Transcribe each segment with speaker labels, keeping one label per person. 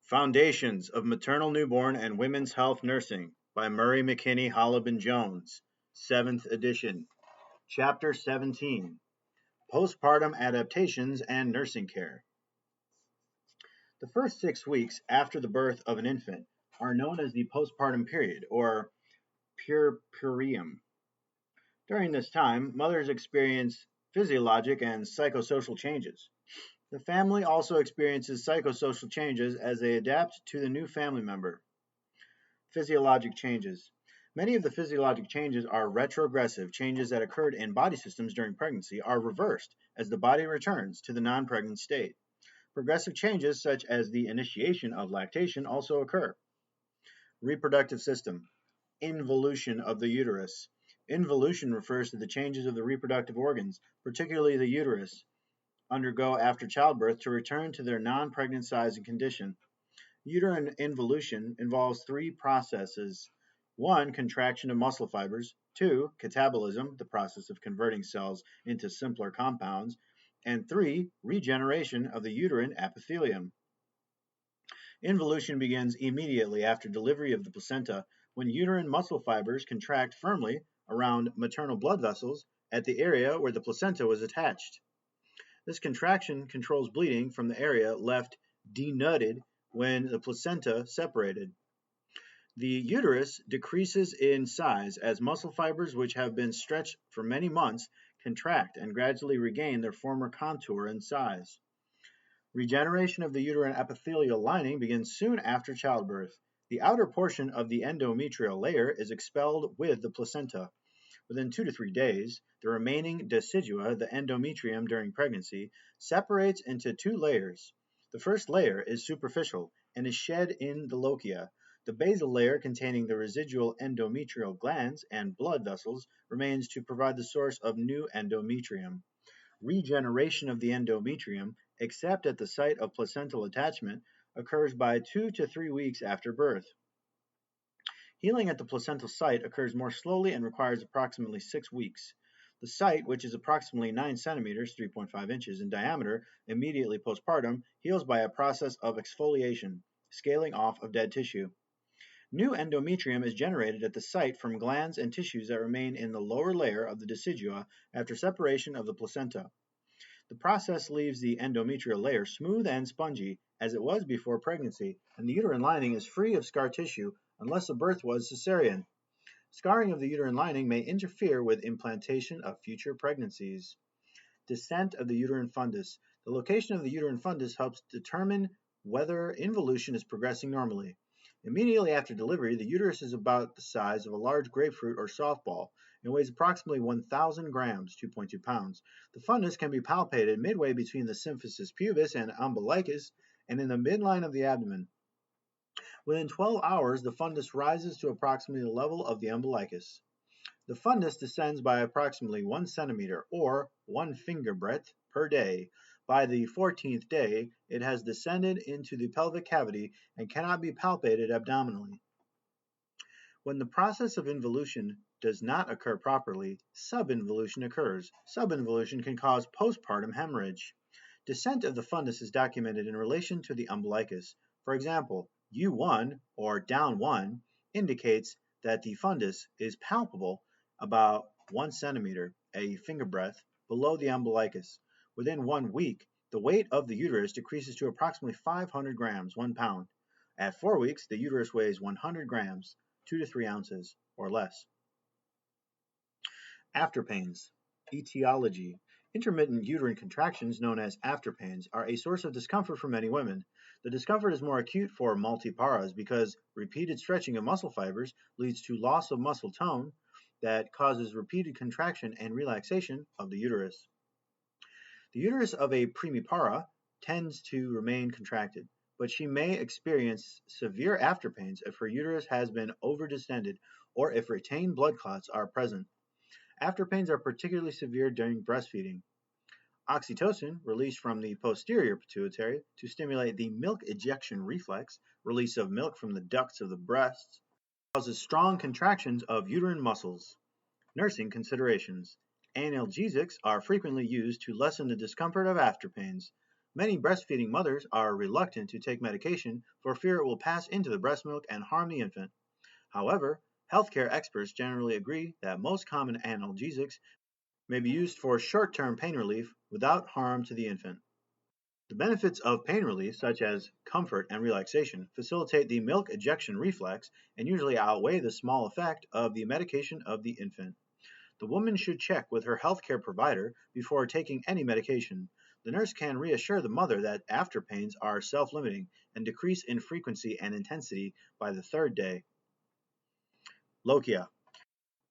Speaker 1: Foundations of Maternal Newborn and Women's Health Nursing by Murray McKinney Hollobin Jones, 7th edition. Chapter 17, Postpartum Adaptations and Nursing Care. The first 6 weeks after the birth of an infant are known as the postpartum period, or puerperium. During this time, mothers experience physiologic and psychosocial changes. The family also experiences psychosocial changes as they adapt to the new family member. Physiologic changes. Many of the physiologic changes are retrogressive. Changes that occurred in body systems during pregnancy are reversed as the body returns to the non-pregnant state. Progressive changes such as the initiation of lactation also occur. Reproductive system. Involution of the uterus. Involution refers to the changes of the reproductive organs, particularly the uterus, undergo after childbirth to return to their non-pregnant size and condition. Uterine involution involves 3 processes. 1. Contraction of muscle fibers. 2. Catabolism, the process of converting cells into simpler compounds. And 3. Regeneration of the uterine epithelium. Involution begins immediately after delivery of the placenta when uterine muscle fibers contract firmly around maternal blood vessels at the area where the placenta was attached. This contraction controls bleeding from the area left denuded when the placenta separated. The uterus decreases in size as muscle fibers which have been stretched for many months contract and gradually regain their former contour and size. Regeneration of the uterine epithelial lining begins soon after childbirth. The outer portion of the endometrial layer is expelled with the placenta. Within 2 to 3 days, the remaining decidua, the endometrium during pregnancy, separates into 2 layers. The first layer is superficial and is shed in the lochia. The basal layer, containing the residual endometrial glands and blood vessels, remains to provide the source of new endometrium. Regeneration of the endometrium, except at the site of placental attachment, occurs by 2 to 3 weeks after birth. Healing at the placental site occurs more slowly and requires approximately 6 weeks. The site, which is approximately 9 centimeters (3.5 inches) in diameter immediately postpartum, heals by a process of exfoliation, scaling off of dead tissue. New endometrium is generated at the site from glands and tissues that remain in the lower layer of the decidua after separation of the placenta. The process leaves the endometrial layer smooth and spongy as it was before pregnancy, and the uterine lining is free of scar tissue unless the birth was cesarean. Scarring of the uterine lining may interfere with implantation of future pregnancies. Descent of the uterine fundus. The location of the uterine fundus helps determine whether involution is progressing normally. Immediately after delivery, the uterus is about the size of a large grapefruit or softball and weighs approximately 1,000 grams (2.2 pounds). The fundus can be palpated midway between the symphysis pubis and umbilicus and in the midline of the abdomen. Within 12 hours, the fundus rises to approximately the level of the umbilicus. The fundus descends by approximately 1 centimeter, or 1 finger breadth, per day. By the 14th day, it has descended into the pelvic cavity and cannot be palpated abdominally. When the process of involution does not occur properly, subinvolution occurs. Subinvolution can cause postpartum hemorrhage. Descent of the fundus is documented in relation to the umbilicus. For example, U1, or down 1, indicates that the fundus is palpable about 1 centimeter, a finger breadth, below the umbilicus. Within 1 week, the weight of the uterus decreases to approximately 500 grams, 1 pound. At 4 weeks, the uterus weighs 100 grams, 2 to 3 ounces, or less. Afterpains. Etiology. Intermittent uterine contractions, known as afterpains, are a source of discomfort for many women. The discomfort is more acute for multiparas because repeated stretching of muscle fibers leads to loss of muscle tone that causes repeated contraction and relaxation of the uterus. The uterus of a primipara tends to remain contracted, but she may experience severe afterpains if her uterus has been overdistended or if retained blood clots are present. Afterpains are particularly severe during breastfeeding. Oxytocin, released from the posterior pituitary to stimulate the milk ejection reflex, release of milk from the ducts of the breasts, causes strong contractions of uterine muscles. Nursing considerations. Analgesics are frequently used to lessen the discomfort of afterpains. Many breastfeeding mothers are reluctant to take medication for fear it will pass into the breast milk and harm the infant. However, healthcare experts generally agree that most common analgesics may be used for short-term pain relief without harm to the infant. The benefits of pain relief, such as comfort and relaxation, facilitate the milk ejection reflex and usually outweigh the small effect of the medication of the infant. The woman should check with her healthcare provider before taking any medication. The nurse can reassure the mother that after pains are self-limiting and decrease in frequency and intensity by the third day. Lochia.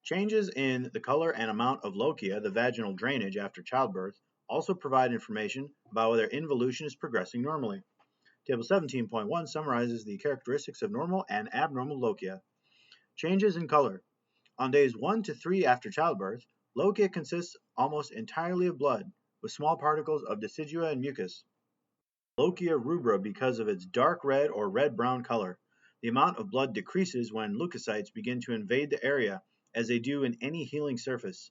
Speaker 1: Changes in the color and amount of lochia, the vaginal drainage after childbirth, also provide information about whether involution is progressing normally. Table 17.1 summarizes the characteristics of normal and abnormal lochia. Changes in color. On days 1 to 3 after childbirth, lochia consists almost entirely of blood, with small particles of decidua and mucus. Lochia rubra because of its dark red or red-brown color. The amount of blood decreases when leukocytes begin to invade the area, as they do in any healing surface.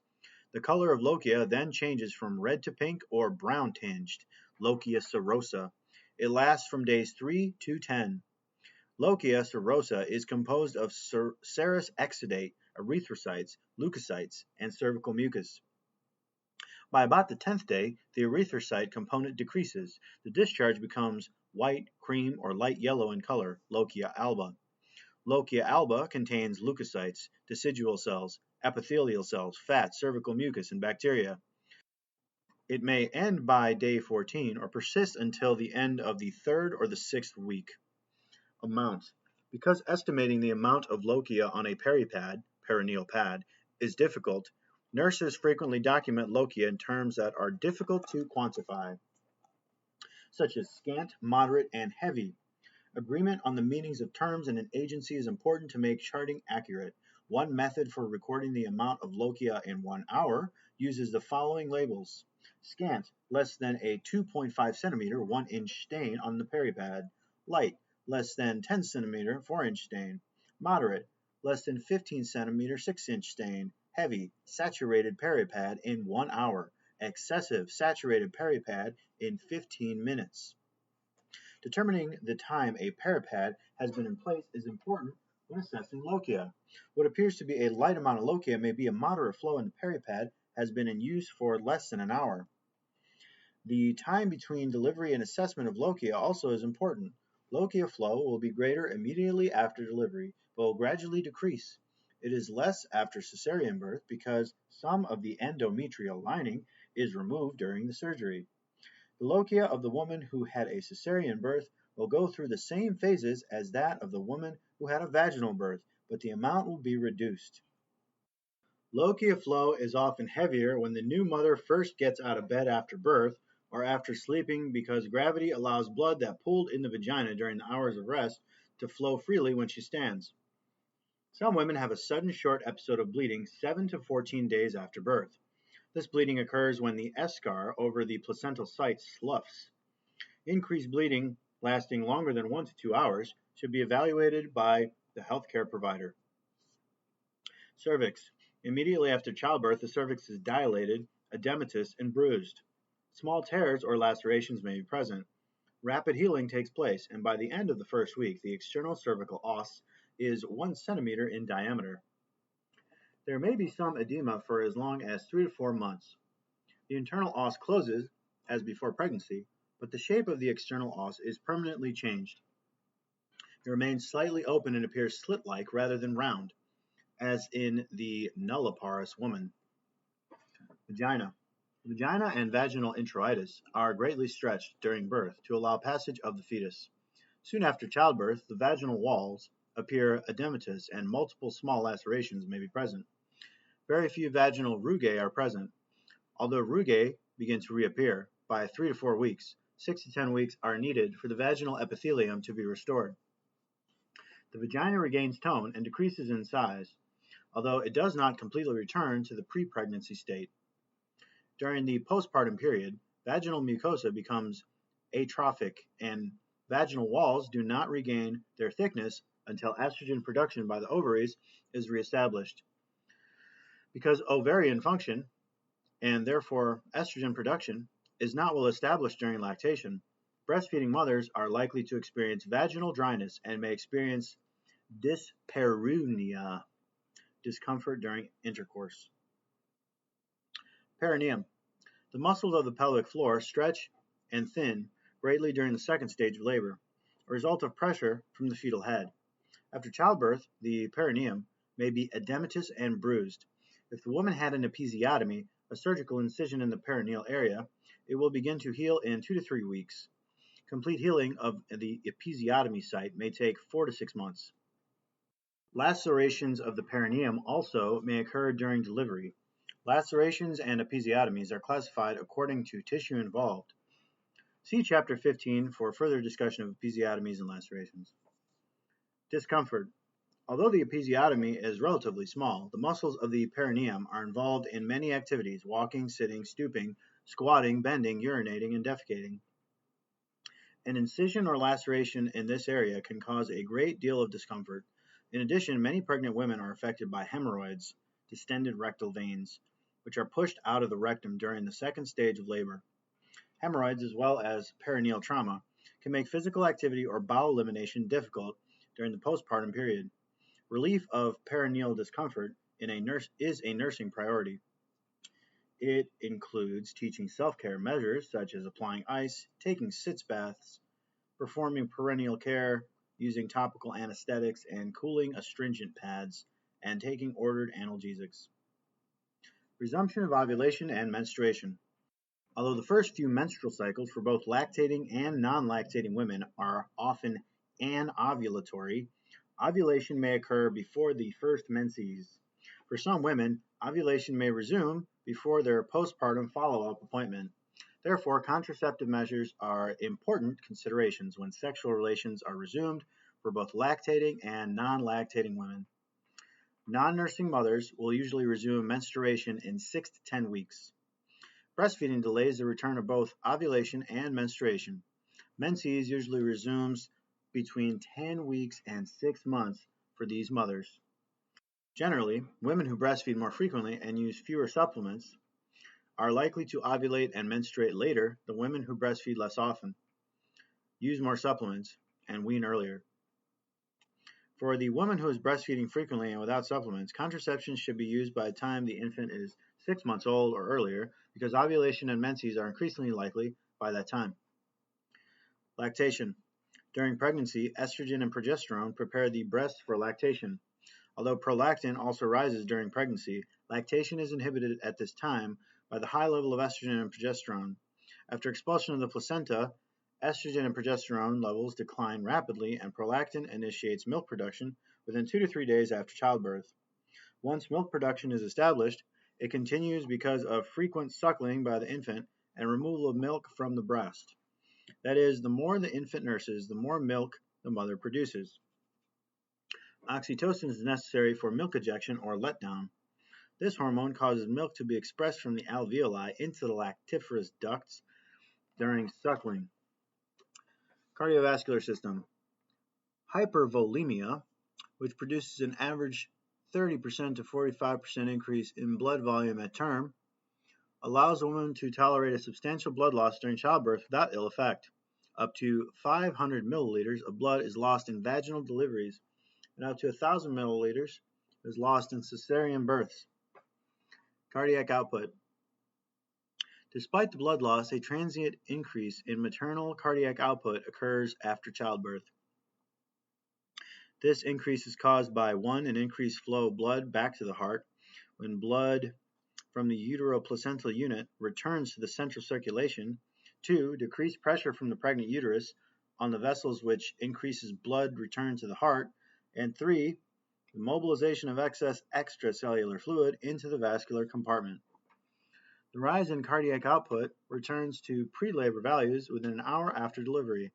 Speaker 1: The color of lochia then changes from red to pink or brown tinged, lochia serosa. It lasts from days 3 to 10. Lochia serosa is composed of serous exudate, erythrocytes, leukocytes, and cervical mucus. By about the 10th day, the erythrocyte component decreases. The discharge becomes white, cream, or light yellow in color, lochia alba. Lochia alba contains leukocytes, decidual cells, epithelial cells, fat, cervical mucus, and bacteria. It may end by day 14 or persist until the end of the 3rd or the 6th week. Amount. Because estimating the amount of lochia on a perineal pad, is difficult, nurses frequently document lochia in terms that are difficult to quantify, such as scant, moderate, and heavy. Agreement on the meanings of terms in an agency is important to make charting accurate. One method for recording the amount of lochia in 1 hour uses the following labels. Scant, less than a 2.5 centimeter 1-inch stain on the peripad. Light, less than 10 centimeter 4-inch stain. Moderate, less than 15 centimeter 6-inch stain. Heavy, saturated peripad in 1 hour. Excessive, saturated peripad in 15 minutes. Determining the time a peripad has been in place is important when assessing lochia. What appears to be a light amount of lochia may be a moderate flow and the peripad has been in use for less than an hour. The time between delivery and assessment of lochia also is important. Lochia flow will be greater immediately after delivery, but will gradually decrease. It is less after cesarean birth because some of the endometrial lining is removed during the surgery. The lochia of the woman who had a cesarean birth will go through the same phases as that of the woman who had a vaginal birth, but the amount will be reduced. Lochia flow is often heavier when the new mother first gets out of bed after birth or after sleeping because gravity allows blood that pooled in the vagina during the hours of rest to flow freely when she stands. Some women have a sudden short episode of bleeding 7 to 14 days after birth. This bleeding occurs when the eschar over the placental site sloughs. Increased bleeding lasting longer than 1 to 2 hours should be evaluated by the healthcare provider. Cervix. Immediately after childbirth, the cervix is dilated, edematous, and bruised. Small tears or lacerations may be present. Rapid healing takes place, and by the end of the first week, the external cervical os is 1 centimeter in diameter. There may be some edema for as long as 3 to 4 months. The internal os closes, as before pregnancy, but the shape of the external os is permanently changed. It remains slightly open and appears slit-like rather than round, as in the nulliparous woman. Vagina. Vagina and vaginal introitus are greatly stretched during birth to allow passage of the fetus. Soon after childbirth, the vaginal walls appear edematous and multiple small lacerations may be present. Very few vaginal rugae are present. Although rugae begin to reappear by 3 to 4 weeks, 6 to 10 weeks are needed for the vaginal epithelium to be restored. The vagina regains tone and decreases in size, although it does not completely return to the pre-pregnancy state. During the postpartum period, vaginal mucosa becomes atrophic and vaginal walls do not regain their thickness until estrogen production by the ovaries is reestablished. Because ovarian function, and therefore estrogen production, is not well established during lactation, Breastfeeding mothers are likely to experience vaginal dryness and may experience dyspareunia, discomfort during intercourse. Perineum. The muscles of the pelvic floor stretch and thin greatly during the second stage of labor, a result of pressure from the fetal head. After childbirth, the perineum may be edematous and bruised. If the woman had an episiotomy, a surgical incision in the perineal area, it will begin to heal in 2 to 3 weeks. Complete healing of the episiotomy site may take 4 to 6 months. Lacerations of the perineum also may occur during delivery. Lacerations and episiotomies are classified according to tissue involved. See Chapter 15 for further discussion of episiotomies and lacerations. Discomfort. Although the episiotomy is relatively small, the muscles of the perineum are involved in many activities: walking, sitting, stooping, squatting, bending, urinating, and defecating. An incision or laceration in this area can cause a great deal of discomfort. In addition, many pregnant women are affected by hemorrhoids, distended rectal veins, which are pushed out of the rectum during the second stage of labor. Hemorrhoids, as well as perineal trauma, can make physical activity or bowel elimination difficult during the postpartum period. Relief of perineal discomfort is a nursing priority. It includes teaching self-care measures such as applying ice, taking sitz baths, performing perineal care, using topical anesthetics and cooling astringent pads, and taking ordered analgesics. Resumption of ovulation and menstruation. Although the first few menstrual cycles for both lactating and non-lactating women are often anovulatory, ovulation may occur before the first menses. For some women, ovulation may resume before their postpartum follow-up appointment. Therefore, contraceptive measures are important considerations when sexual relations are resumed for both lactating and non-lactating women. Non-nursing mothers will usually resume menstruation in 6 to 10 weeks. Breastfeeding delays the return of both ovulation and menstruation. Menses usually resumes between 10 weeks and 6 months for these mothers. Generally, women who breastfeed more frequently and use fewer supplements are likely to ovulate and menstruate later than women who breastfeed less often, use more supplements, and wean earlier. For the woman who is breastfeeding frequently and without supplements, contraception should be used by the time the infant is 6 months old or earlier, because ovulation and menses are increasingly likely by that time. Lactation. During pregnancy, estrogen and progesterone prepare the breast for lactation. Although prolactin also rises during pregnancy, lactation is inhibited at this time by the high level of estrogen and progesterone. After expulsion of the placenta, estrogen and progesterone levels decline rapidly, and prolactin initiates milk production within 2 to 3 days after childbirth. Once milk production is established, it continues because of frequent suckling by the infant and removal of milk from the breast. That is, the more the infant nurses, the more milk the mother produces. Oxytocin is necessary for milk ejection or letdown. This hormone causes milk to be expressed from the alveoli into the lactiferous ducts during suckling. Cardiovascular system. Hypervolemia, which produces an average 30% to 45% increase in blood volume at term, allows a woman to tolerate a substantial blood loss during childbirth without ill effect. Up to 500 milliliters of blood is lost in vaginal deliveries, and up to 1,000 milliliters is lost in cesarean births. Cardiac output. Despite the blood loss, a transient increase in maternal cardiac output occurs after childbirth. This increase is caused by 1. An increased flow of blood back to the heart. When blood from the uteroplacental unit returns to the central circulation. 2. Decreased pressure from the pregnant uterus on the vessels, which increases blood return to the heart. And 3. The mobilization of excess extracellular fluid into the vascular compartment. The rise in cardiac output returns to pre-labor values within an hour after delivery.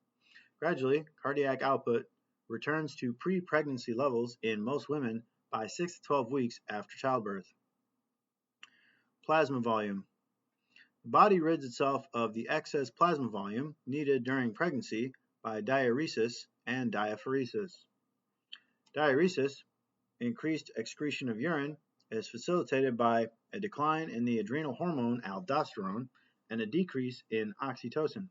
Speaker 1: Gradually, cardiac output returns to pre-pregnancy levels in most women by 6 to 12 weeks after childbirth. Plasma volume. The body rids itself of the excess plasma volume needed during pregnancy by diuresis and diaphoresis. Diuresis, increased excretion of urine, is facilitated by a decline in the adrenal hormone aldosterone and a decrease in oxytocin.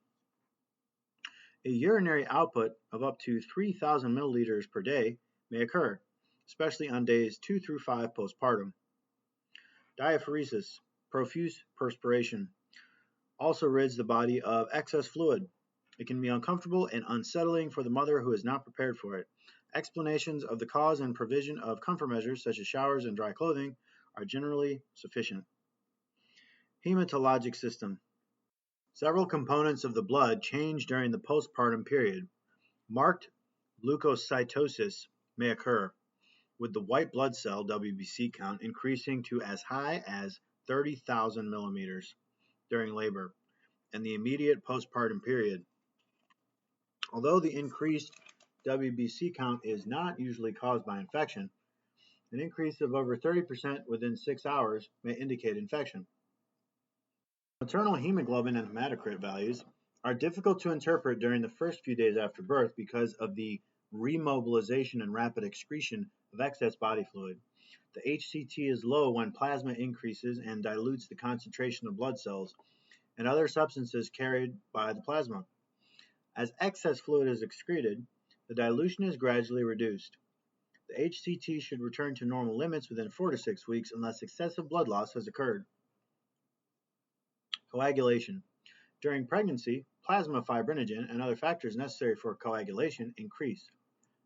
Speaker 1: A urinary output of up to 3,000 milliliters per day may occur, especially on days 2 through 5 postpartum. Diaphoresis, profuse perspiration, also rids the body of excess fluid. It can be uncomfortable and unsettling for the mother who is not prepared for it. Explanations of the cause and provision of comfort measures such as showers and dry clothing are generally sufficient. Hematologic system. Several components of the blood change during the postpartum period. Marked leukocytosis may occur, with the white blood cell WBC count increasing to as high as 30,000 millimeters during labor and the immediate postpartum period. Although the increased WBC count is not usually caused by infection, an increase of over 30% within 6 hours may indicate infection. Maternal hemoglobin and hematocrit values are difficult to interpret during the first few days after birth because of the remobilization and rapid excretion of excess body fluid. The HCT is low when plasma increases and dilutes the concentration of blood cells and other substances carried by the plasma. As excess fluid is excreted, the dilution is gradually reduced. The HCT should return to normal limits within 4 to 6 weeks unless excessive blood loss has occurred. Coagulation. During pregnancy, plasma fibrinogen and other factors necessary for coagulation increase.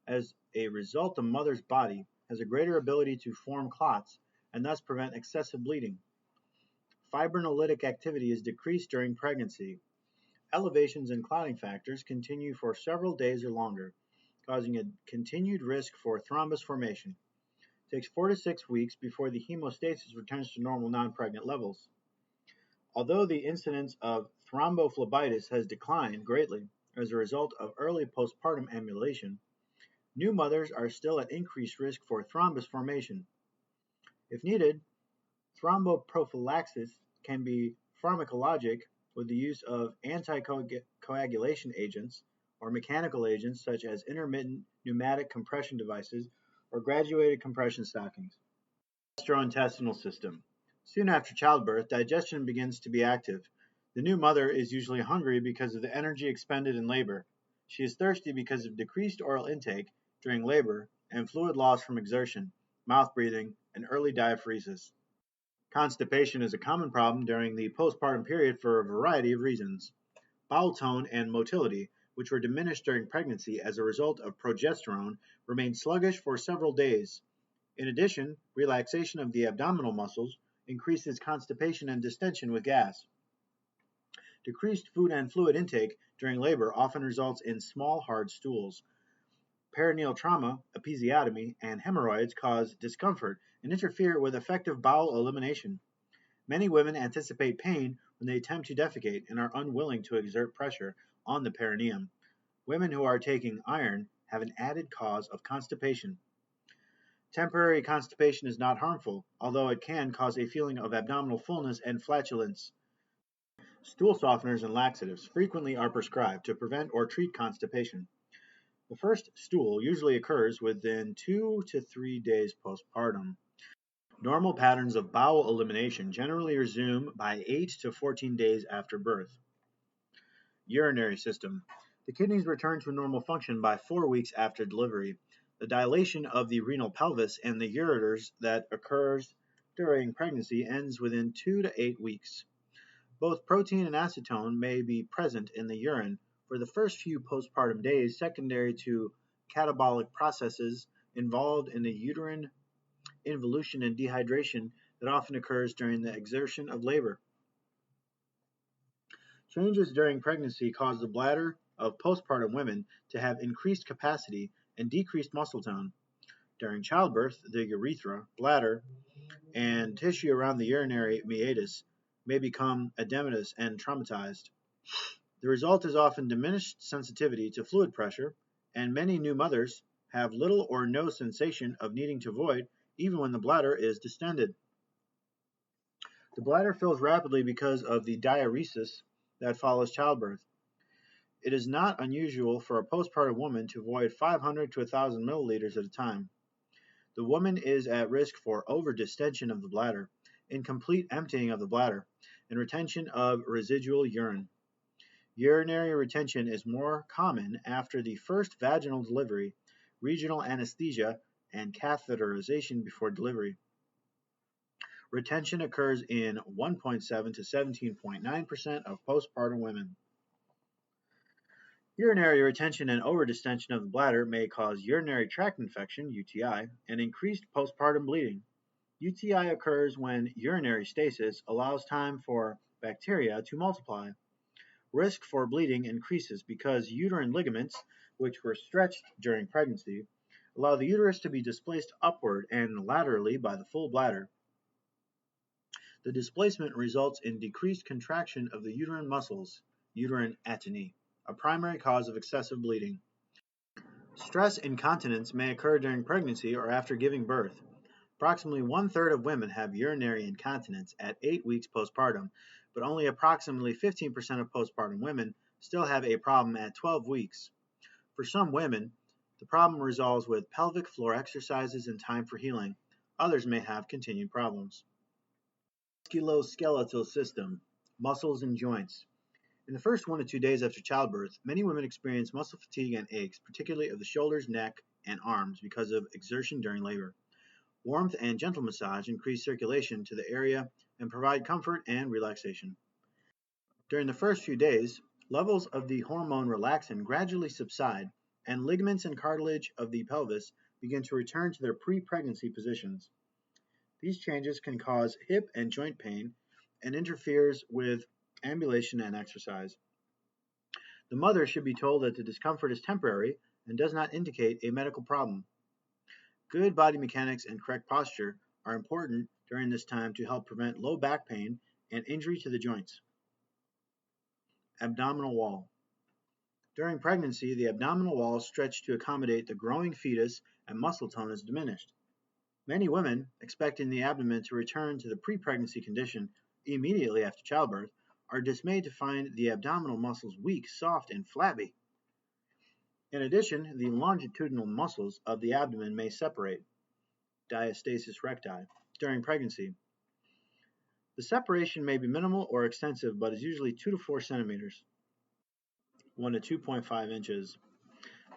Speaker 1: As a result, the mother's body has a greater ability to form clots and thus prevent excessive bleeding. Fibrinolytic activity is decreased during pregnancy. Elevations in clotting factors continue for several days or longer, causing a continued risk for thrombus formation. It takes 4 to 6 weeks before the hemostasis returns to normal non-pregnant levels. Although the incidence of thrombophlebitis has declined greatly as a result of early postpartum ambulation, new mothers are still at increased risk for thrombus formation. If needed, thromboprophylaxis can be pharmacologic with the use of anticoagulation agents or mechanical agents such as intermittent pneumatic compression devices or graduated compression stockings. Gastrointestinal system. Soon after childbirth, digestion begins to be active. The new mother is usually hungry because of the energy expended in labor. She is thirsty because of decreased oral intake during labor and fluid loss from exertion, mouth breathing, and early diaphoresis. Constipation is a common problem during the postpartum period for a variety of reasons. Bowel tone and motility, which were diminished during pregnancy as a result of progesterone, remain sluggish for several days. In addition, relaxation of the abdominal muscles increases constipation and distension with gas. Decreased food and fluid intake during labor often results in small, hard stools. Perineal trauma, episiotomy, and hemorrhoids cause discomfort and interfere with effective bowel elimination. Many women anticipate pain when they attempt to defecate and are unwilling to exert pressure on the perineum. Women who are taking iron have an added cause of constipation. Temporary constipation is not harmful, although it can cause a feeling of abdominal fullness and flatulence. Stool softeners and laxatives frequently are prescribed to prevent or treat constipation. The first stool usually occurs within 2 to 3 days postpartum. Normal patterns of bowel elimination generally resume by 8 to 14 days after birth. Urinary system. The kidneys return to normal function by 4 weeks after delivery. The dilation of the renal pelvis and the ureters that occurs during pregnancy ends within 2 to 8 weeks. Both protein and acetone may be present in the urine for the first few postpartum days, secondary to catabolic processes involved in the uterine involution and dehydration that often occurs during the exertion of labor. Changes during pregnancy cause the bladder of postpartum women to have increased capacity and decreased muscle tone. During childbirth, the urethra, bladder, and tissue around the urinary meatus may become edematous and traumatized. The result is often diminished sensitivity to fluid pressure, and many new mothers have little or no sensation of needing to void even when the bladder is distended. The bladder fills rapidly because of the diuresis that follows childbirth. It is not unusual for a postpartum woman to void 500 to 1,000 milliliters at a time. The woman is at risk for overdistension of the bladder, incomplete emptying of the bladder, and retention of residual urine. Urinary retention is more common after the first vaginal delivery, regional anesthesia, and catheterization before delivery. Retention occurs in 1.7 to 17.9% of postpartum women. Urinary retention and overdistension of the bladder may cause urinary tract infection, UTI, and increased postpartum bleeding. UTI occurs when urinary stasis allows time for bacteria to multiply. Risk for bleeding increases because uterine ligaments, which were stretched during pregnancy, allow the uterus to be displaced upward and laterally by the full bladder. The displacement results in decreased contraction of the uterine muscles, uterine atony, a primary cause of excessive bleeding. Stress incontinence may occur during pregnancy or after giving birth. Approximately one-third of women have urinary incontinence at 8 weeks postpartum, but only approximately 15% of postpartum women still have a problem at 12 weeks. For some women, the problem resolves with pelvic floor exercises and time for healing. Others may have continued problems. Musculoskeletal system, muscles and joints. In the first 1 to 2 days after childbirth, many women experience muscle fatigue and aches, particularly of the shoulders, neck, and arms because of exertion during labor. Warmth and gentle massage increase circulation to the area and provide comfort and relaxation. During the first few days, levels of the hormone relaxin gradually subside, and ligaments and cartilage of the pelvis begin to return to their pre-pregnancy positions. These changes can cause hip and joint pain and interferes with ambulation and exercise. The mother should be told that the discomfort is temporary and does not indicate a medical problem. Good body mechanics and correct posture are important during this time to help prevent low back pain and injury to the joints. Abdominal wall. During pregnancy, the abdominal wall stretched to accommodate the growing fetus and muscle tone is diminished. Many women, expecting the abdomen to return to the pre-pregnancy condition immediately after childbirth, are dismayed to find the abdominal muscles weak, soft, and flabby. In addition, the longitudinal muscles of the abdomen may separate, diastasis recti, during pregnancy. The separation may be minimal or extensive, but is usually 2 to 4 centimeters, 1 to 2.5 inches.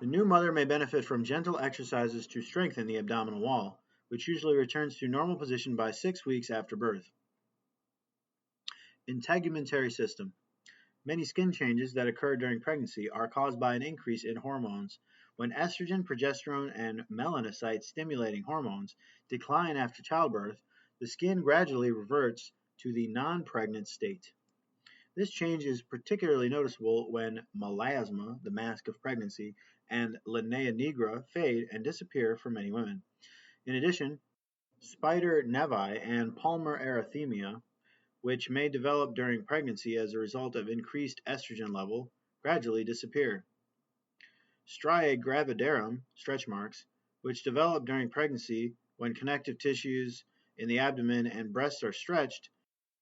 Speaker 1: The new mother may benefit from gentle exercises to strengthen the abdominal wall, which usually returns to normal position by 6 weeks after birth. Integumentary system. Many skin changes that occur during pregnancy are caused by an increase in hormones. When estrogen, progesterone, and melanocyte-stimulating hormones decline after childbirth, the skin gradually reverts to the non-pregnant state. This change is particularly noticeable when melasma, the mask of pregnancy, and linea nigra fade and disappear for many women. In addition, spider nevi and palmar erythema, which may develop during pregnancy as a result of increased estrogen level, gradually disappear. Striae gravidarum, stretch marks, which develop during pregnancy when connective tissues in the abdomen and breasts are stretched,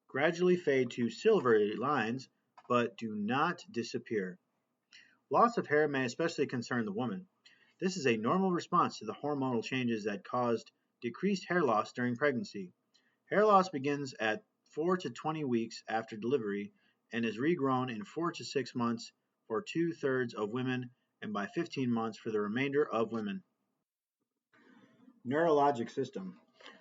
Speaker 1: gradually fade to silvery lines, but do not disappear. Loss of hair may especially concern the woman. This is a normal response to the hormonal changes that caused decreased hair loss during pregnancy. Hair loss begins at 4 to 20 weeks after delivery and is regrown in 4 to 6 months for 2/3 of women and by 15 months for the remainder of women. Neurologic system.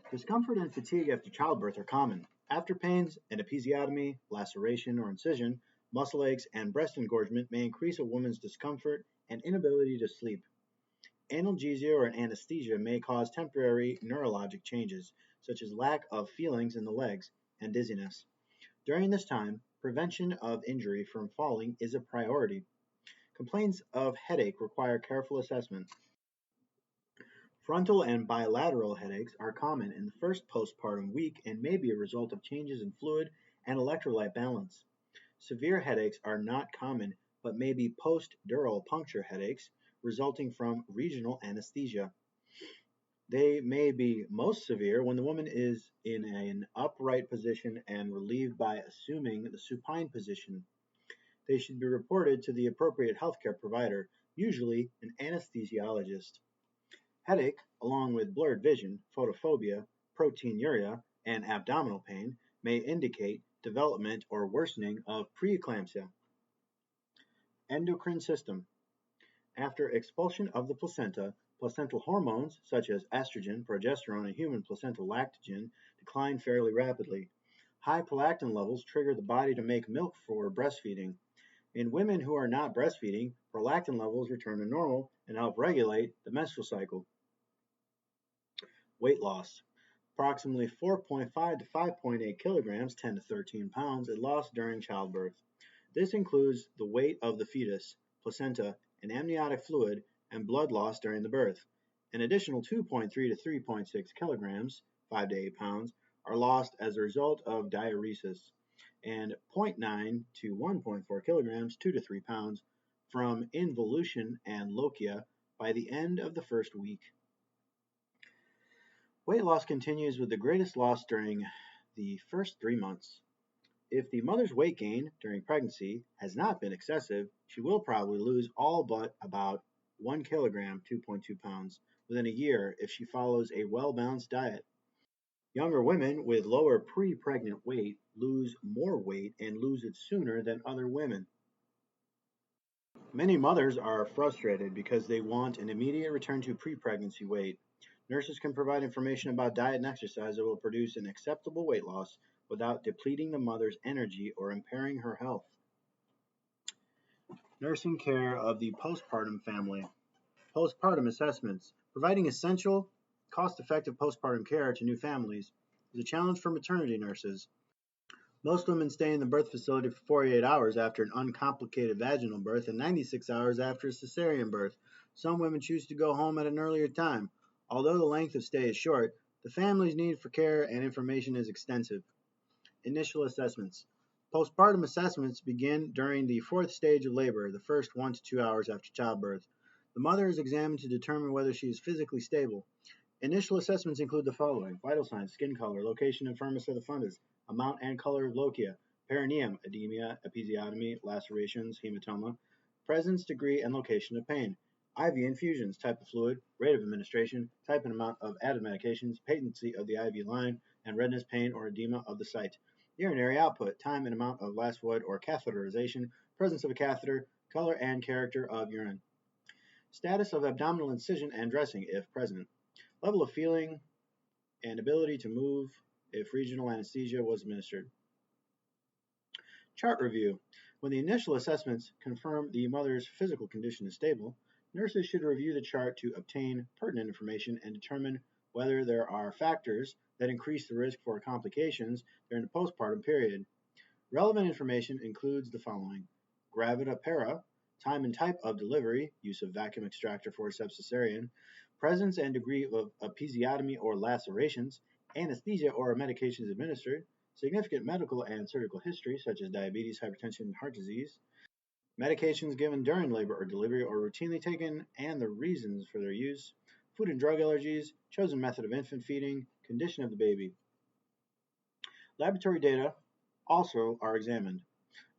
Speaker 1: Discomfort and fatigue after childbirth are common. After pains, an episiotomy, laceration or incision, muscle aches, and breast engorgement may increase a woman's discomfort and inability to sleep. Analgesia or anesthesia may cause temporary neurologic changes, such as lack of feelings in the legs and dizziness. During this time, prevention of injury from falling is a priority. Complaints of headache require careful assessment. Frontal and bilateral headaches are common in the first postpartum week and may be a result of changes in fluid and electrolyte balance. Severe headaches are not common, but may be post-dural puncture headaches resulting from regional anesthesia. They may be most severe when the woman is in an upright position and relieved by assuming the supine position. They should be reported to the appropriate healthcare provider, usually an anesthesiologist. Headache, along with blurred vision, photophobia, proteinuria, and abdominal pain, may indicate development or worsening of preeclampsia. Endocrine system. After expulsion of the placenta, placental hormones such as estrogen, progesterone, and human placental lactogen decline fairly rapidly. High prolactin levels trigger the body to make milk for breastfeeding. In women who are not breastfeeding, prolactin levels return to normal and help regulate the menstrual cycle. Weight loss. Approximately 4.5 to 5.8 kilograms, 10 to 13 pounds, is lost during childbirth. This includes the weight of the fetus, placenta, and amniotic fluid, and blood loss during the birth. An additional 2.3 to 3.6 kilograms, 5 to 8 pounds, are lost as a result of diuresis, and zero point 0.9 to 1.4 kilograms, 2 to 3 pounds, from involution and lochia by the end of the first week. Weight loss continues with the greatest loss during the first 3 months. If the mother's weight gain during pregnancy has not been excessive, she will probably lose all but about 1 kilogram, 2.2 pounds, within a year if she follows a well-balanced diet. Younger women with lower pre-pregnant weight lose more weight and lose it sooner than other women. Many mothers are frustrated because they want an immediate return to pre-pregnancy weight. Nurses can provide information about diet and exercise that will produce an acceptable weight loss without depleting the mother's energy or impairing her health. Nursing care of the postpartum family. Postpartum assessments. Providing essential, cost-effective postpartum care to new families is a challenge for maternity nurses. Most women stay in the birth facility for 48 hours after an uncomplicated vaginal birth and 96 hours after a cesarean birth. Some women choose to go home at an earlier time. Although the length of stay is short, the family's need for care and information is extensive. Initial assessments. Postpartum assessments begin during the fourth stage of labor, the first 1 to 2 hours after childbirth. The mother is examined to determine whether she is physically stable. Initial assessments include the following: vital signs, skin color, location and firmness of the fundus, amount and color of lochia, perineum, edema, episiotomy, lacerations, hematoma, presence, degree, and location of pain, IV infusions, type of fluid, rate of administration, type and amount of added medications, patency of the IV line, and redness, pain, or edema of the site, urinary output, time and amount of last void or catheterization, presence of a catheter, color and character of urine, status of abdominal incision and dressing if present, level of feeling and ability to move if regional anesthesia was administered. Chart review. When the initial assessments confirm the mother's physical condition is stable, nurses should review the chart to obtain pertinent information and determine whether there are factors that increase the risk for complications during the postpartum period. Relevant information includes the following: gravidae, time and type of delivery, use of vacuum extractor, forceps, cesarean, presence and degree of episiotomy or lacerations, anesthesia or medications administered, significant medical and surgical history such as diabetes, hypertension, and heart disease, medications given during labor or delivery or routinely taken and the reasons for their use, food and drug allergies, chosen method of infant feeding, condition of the baby. Laboratory data also are examined.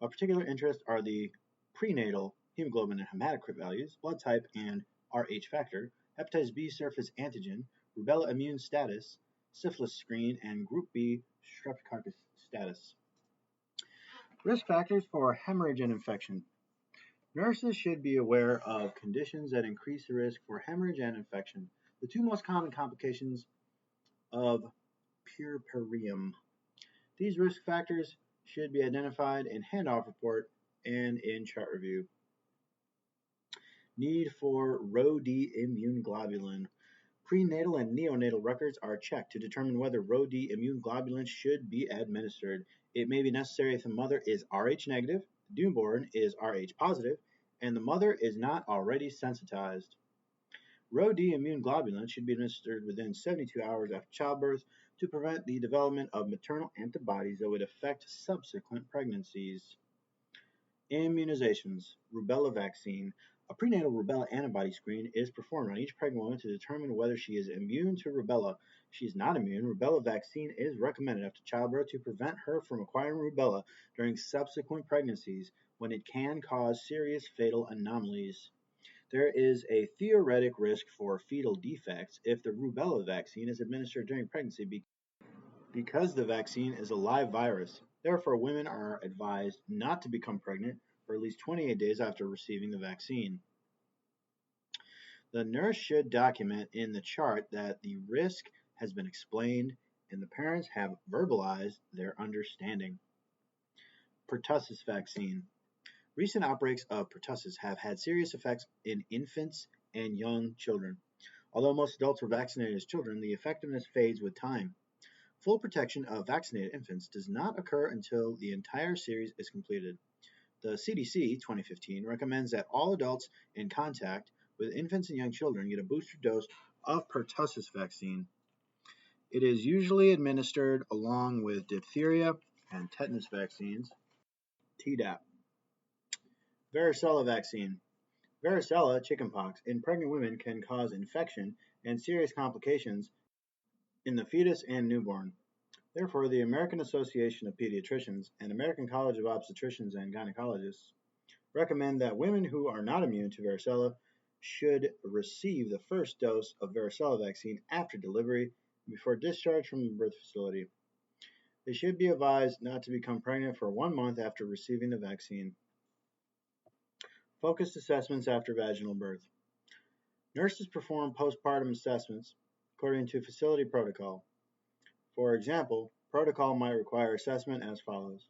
Speaker 1: Of particular interest are the prenatal hemoglobin and hematocrit values, blood type and Rh factor, hepatitis B surface antigen, rubella immune status, syphilis screen, and group B streptococcus status. Risk factors for hemorrhage and infection. Nurses should be aware of conditions that increase the risk for hemorrhage and infection. The two most common complications of puerperium. These risk factors should be identified in handoff report and in chart review. Need for Rho-D immune globulin. Prenatal and neonatal records are checked to determine whether Rho-D immune globulin should be administered. It may be necessary if the mother is Rh negative, the newborn is Rh positive, and the mother is not already sensitized. Rho-D immune globulin should be administered within 72 hours after childbirth to prevent the development of maternal antibodies that would affect subsequent pregnancies. Immunizations. Rubella vaccine. A prenatal rubella antibody screen is performed on each pregnant woman to determine whether she is immune to rubella. If she is not immune, rubella vaccine is recommended after childbirth to prevent her from acquiring rubella during subsequent pregnancies when it can cause serious fatal anomalies. There is a theoretic risk for fetal defects if the rubella vaccine is administered during pregnancy because the vaccine is a live virus. Therefore, women are advised not to become pregnant for at least 28 days after receiving the vaccine. The nurse should document in the chart that the risk has been explained and the parents have verbalized their understanding. Pertussis vaccine. Recent outbreaks of pertussis have had serious effects in infants and young children. Although most adults were vaccinated as children, the effectiveness fades with time. Full protection of vaccinated infants does not occur until the entire series is completed. The CDC 2015 recommends that all adults in contact with infants and young children get a booster dose of pertussis vaccine. It is usually administered along with diphtheria and tetanus vaccines. Tdap. Varicella vaccine. Varicella chickenpox in pregnant women can cause infection and serious complications in the fetus and newborn. Therefore, the American Association of Pediatricians and American College of Obstetricians and Gynecologists recommend that women who are not immune to varicella should receive the first dose of varicella vaccine after delivery before discharge from the birth facility. They should be advised not to become pregnant for 1 month after receiving the vaccine. Focused assessments after vaginal birth. Nurses perform postpartum assessments according to facility protocol. For example, protocol might require assessment as follows: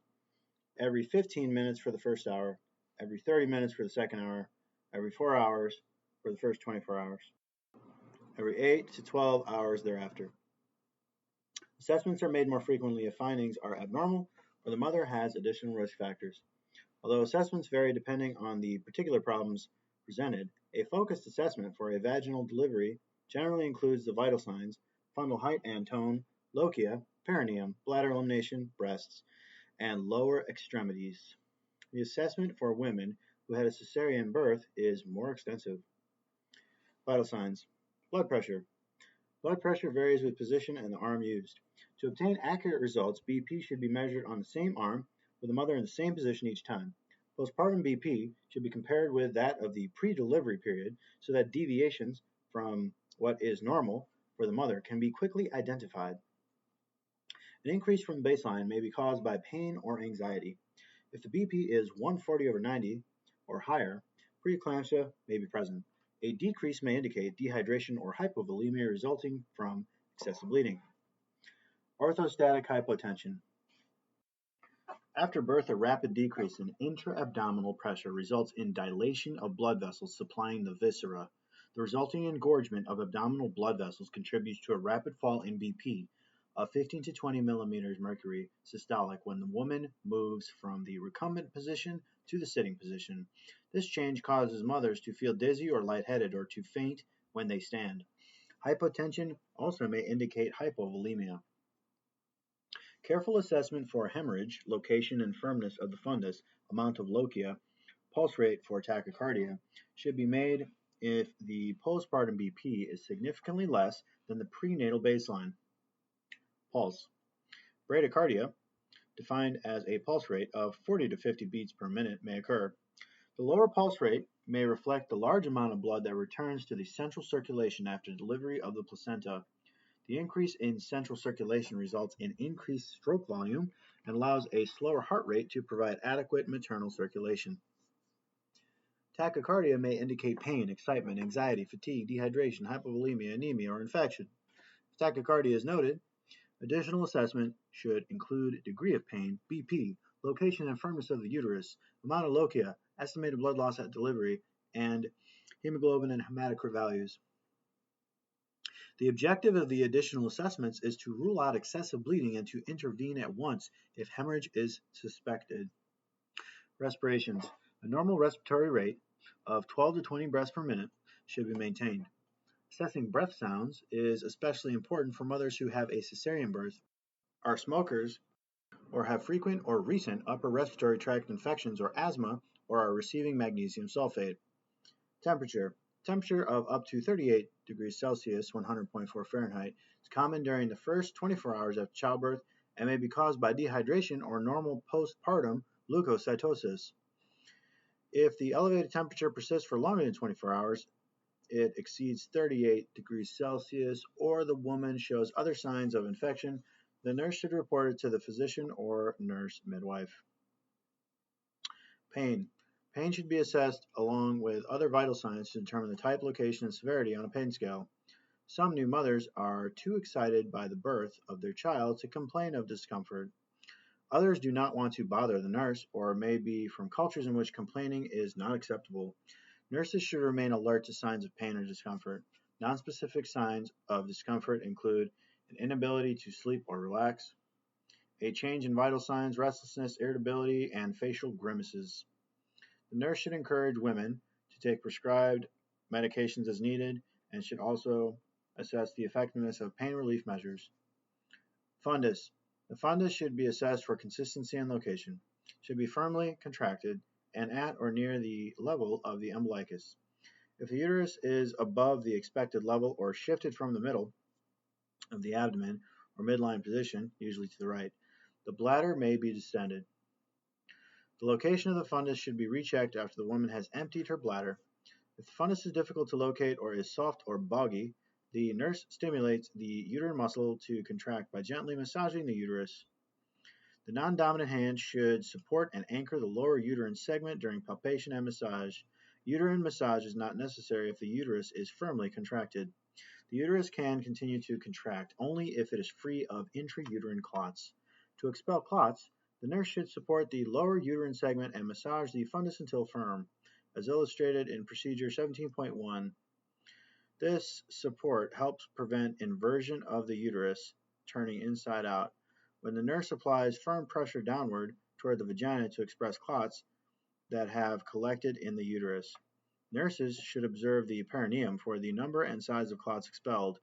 Speaker 1: every 15 minutes for the first hour, every 30 minutes for the second hour, every 4 hours for the first 24 hours, every 8 to 12 hours thereafter. Assessments are made more frequently if findings are abnormal or the mother has additional risk factors. Although assessments vary depending on the particular problems presented, a focused assessment for a vaginal delivery generally includes the vital signs, fundal height and tone, lochia, perineum, bladder elimination, breasts, and lower extremities. The assessment for women who had a cesarean birth is more extensive. Vital signs. Blood pressure. Blood pressure varies with position and the arm used. To obtain accurate results, BP should be measured on the same arm with the mother in the same position each time. Postpartum BP should be compared with that of the pre-delivery period so that deviations from what is normal for the mother can be quickly identified. An increase from the baseline may be caused by pain or anxiety. If the BP is 140/90 or higher, preeclampsia may be present. A decrease may indicate dehydration or hypovolemia resulting from excessive bleeding. Orthostatic hypotension. After birth, a rapid decrease in intra-abdominal pressure results in dilation of blood vessels supplying the viscera. The resulting engorgement of abdominal blood vessels contributes to a rapid fall in BP of 15 to 20 millimeters mercury systolic when the woman moves from the recumbent position to the sitting position. This change causes mothers to feel dizzy or lightheaded or to faint when they stand. Hypotension also may indicate hypovolemia. Careful assessment for hemorrhage, location and firmness of the fundus, amount of lochia, pulse rate for tachycardia should be made if the postpartum BP is significantly less than the prenatal baseline. Pulse. Bradycardia, defined as a pulse rate of 40 to 50 beats per minute, may occur. The lower pulse rate may reflect the large amount of blood that returns to the central circulation after delivery of the placenta. The increase in central circulation results in increased stroke volume and allows a slower heart rate to provide adequate maternal circulation. Tachycardia may indicate pain, excitement, anxiety, fatigue, dehydration, hypovolemia, anemia, or infection. If tachycardia is noted, additional assessment should include degree of pain, BP, location and firmness of the uterus, amount of lochia, estimated blood loss at delivery, and hemoglobin and hematocrit values. The objective of the additional assessments is to rule out excessive bleeding and to intervene at once if hemorrhage is suspected. Respirations. A normal respiratory rate of 12 to 20 breaths per minute should be maintained. Assessing breath sounds is especially important for mothers who have a cesarean birth, are smokers, or have frequent or recent upper respiratory tract infections or asthma, or are receiving magnesium sulfate. Temperature. Temperature of up to 38 degrees Celsius, 100.4 Fahrenheit, is common during the first 24 hours after childbirth and may be caused by dehydration or normal postpartum leukocytosis. If the elevated temperature persists for longer than 24 hours, it exceeds 38 degrees Celsius, or the woman shows other signs of infection, the nurse should report it to the physician or nurse midwife. Pain. Pain should be assessed along with other vital signs to determine the type, location, and severity on a pain scale. Some new mothers are too excited by the birth of their child to complain of discomfort. Others do not want to bother the nurse or may be from cultures in which complaining is not acceptable. Nurses should remain alert to signs of pain or discomfort. Nonspecific signs of discomfort include an inability to sleep or relax, a change in vital signs, restlessness, irritability, and facial grimaces. The nurse should encourage women to take prescribed medications as needed and should also assess the effectiveness of pain relief measures. Fundus. The fundus should be assessed for consistency and location. Should be firmly contracted and at or near the level of the umbilicus. If the uterus is above the expected level or shifted from the middle of the abdomen or midline position, usually to the right, the bladder may be distended. The location of the fundus should be rechecked after the woman has emptied her bladder. If the fundus is difficult to locate or is soft or boggy, the nurse stimulates the uterine muscle to contract by gently massaging the uterus. The non-dominant hand should support and anchor the lower uterine segment during palpation and massage. Uterine massage is not necessary if the uterus is firmly contracted. The uterus can continue to contract only if it is free of intrauterine clots. To expel clots, the nurse should support the lower uterine segment and massage the fundus until firm, as illustrated in procedure 17.1. This support helps prevent inversion of the uterus, turning inside out. When the nurse applies firm pressure downward toward the vagina to express clots that have collected in the uterus. Nurses should observe the perineum for the number and size of clots expelled.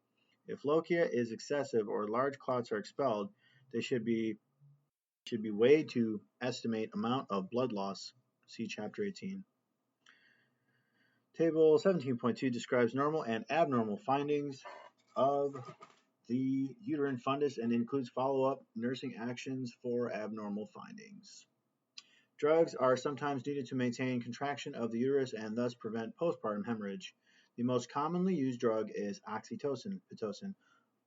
Speaker 1: If lochia is excessive or large clots are expelled, they should be weighed to estimate amount of blood loss. See Chapter 18. Table 17.2 describes normal and abnormal findings of the uterine fundus and includes follow-up nursing actions for abnormal findings. Drugs are sometimes needed to maintain contraction of the uterus and thus prevent postpartum hemorrhage. The most commonly used drug is oxytocin, Pitocin.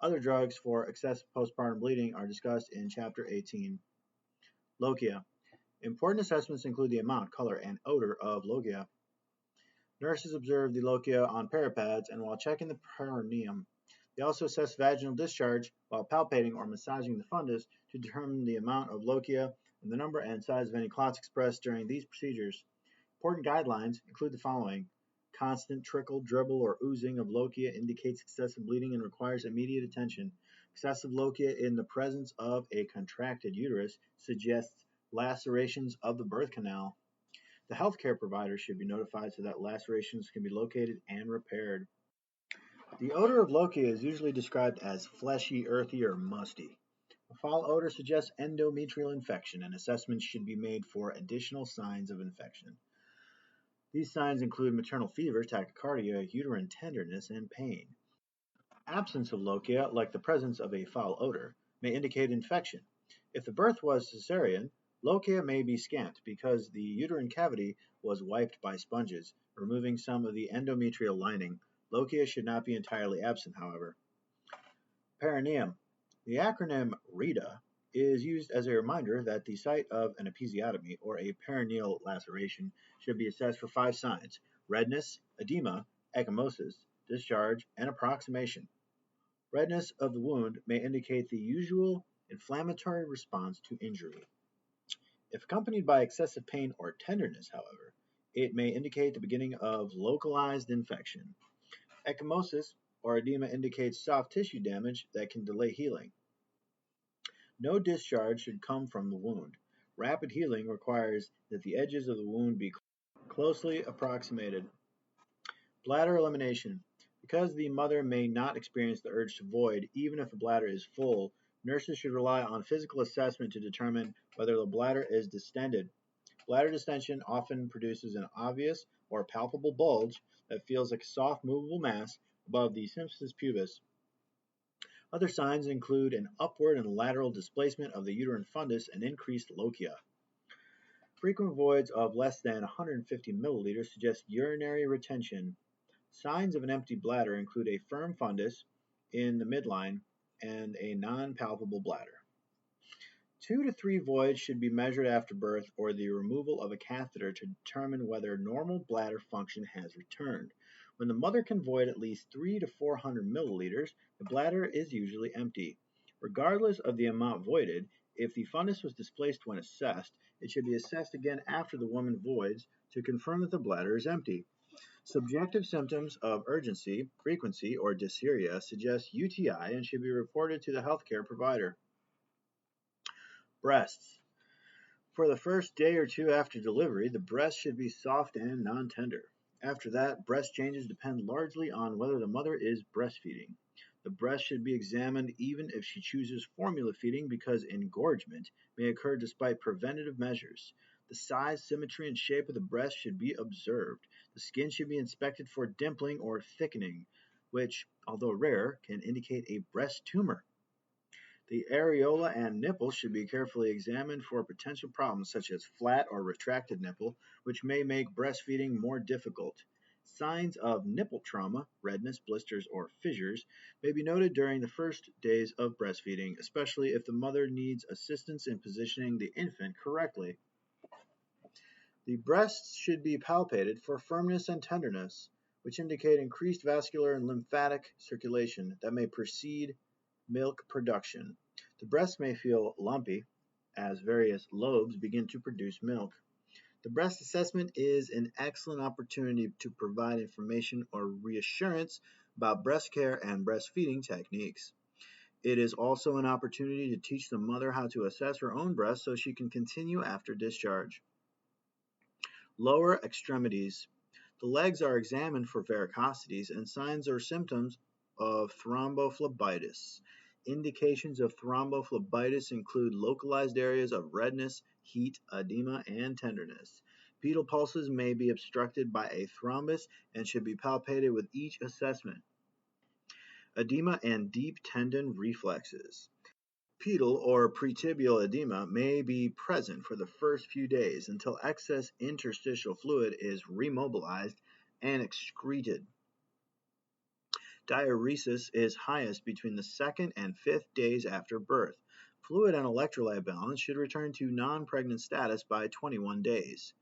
Speaker 1: Other drugs for excessive postpartum bleeding are discussed in Chapter 18. Lochia. Important assessments include the amount, color, and odor of lochia. Nurses observe the lochia on peripads and while checking the perineum. They also assess vaginal discharge while palpating or massaging the fundus to determine the amount of lochia and the number and size of any clots expressed during these procedures. Important guidelines include the following. Constant trickle, dribble, or oozing of lochia indicates excessive bleeding and requires immediate attention. Excessive lochia in the presence of a contracted uterus suggests lacerations of the birth canal. The healthcare provider should be notified so that lacerations can be located and repaired. The odor of lochia is usually described as fleshy, earthy, or musty. A foul odor suggests endometrial infection, and assessments should be made for additional signs of infection. These signs include maternal fever, tachycardia, uterine tenderness, and pain. Absence of lochia, like the presence of a foul odor, may indicate infection. If the birth was cesarean, lochia may be scant because the uterine cavity was wiped by sponges, removing some of the endometrial lining. Lochia should not be entirely absent, however. Perineum. The acronym RETA is used as a reminder that the site of an episiotomy or a perineal laceration should be assessed for 5 signs: redness, edema, ecchymosis, discharge, and approximation. Redness of the wound may indicate the usual inflammatory response to injury. If accompanied by excessive pain or tenderness, however, it may indicate the beginning of localized infection. Ecchymosis or edema indicates soft tissue damage that can delay healing. No discharge should come from the wound. Rapid healing requires that the edges of the wound be closely approximated. Bladder elimination. Because the mother may not experience the urge to void, even if the bladder is full, nurses should rely on physical assessment to determine whether the bladder is distended. Bladder distension often produces an obvious or palpable bulge that feels like a soft, movable mass above the symphysis pubis. Other signs include an upward and lateral displacement of the uterine fundus and increased lochia. Frequent voids of less than 150 milliliters suggest urinary retention. Signs of an empty bladder include a firm fundus in the midline and a non-palpable bladder. 2 to 3 voids should be measured after birth or the removal of a catheter to determine whether normal bladder function has returned. When the mother can void at least 3 to 400 milliliters, the bladder is usually empty. Regardless of the amount voided, if the fundus was displaced when assessed, it should be assessed again after the woman voids to confirm that the bladder is empty. Subjective symptoms of urgency, frequency, or dysuria suggest UTI and should be reported to the healthcare provider. Breasts. For the first day or two after delivery, the breast should be soft and non-tender. After that, breast changes depend largely on whether the mother is breastfeeding. The breast should be examined even if she chooses formula feeding because engorgement may occur despite preventative measures. The size, symmetry, and shape of the breast should be observed. The skin should be inspected for dimpling or thickening, which, although rare, can indicate a breast tumor. The areola and nipple should be carefully examined for potential problems such as flat or retracted nipple, which may make breastfeeding more difficult. Signs of nipple trauma, redness, blisters, or fissures, may be noted during the first days of breastfeeding, especially if the mother needs assistance in positioning the infant correctly. The breasts should be palpated for firmness and tenderness, which indicate increased vascular and lymphatic circulation that may precede milk production. The breast may feel lumpy as various lobes begin to produce milk. The breast assessment is an excellent opportunity to provide information or reassurance about breast care and breastfeeding techniques. It is also an opportunity to teach the mother how to assess her own breast so she can continue after discharge. Lower extremities. The legs are examined for varicosities and signs or symptoms of thrombophlebitis. Indications of thrombophlebitis include localized areas of redness, heat, edema, and tenderness. Pedal pulses may be obstructed by a thrombus and should be palpated with each assessment. Edema and deep tendon reflexes. Pedal or pretibial edema may be present for the first few days until excess interstitial fluid is remobilized and excreted. Diuresis is highest between the second and fifth days after birth. Fluid and electrolyte balance should return to non-pregnant status by 21 days.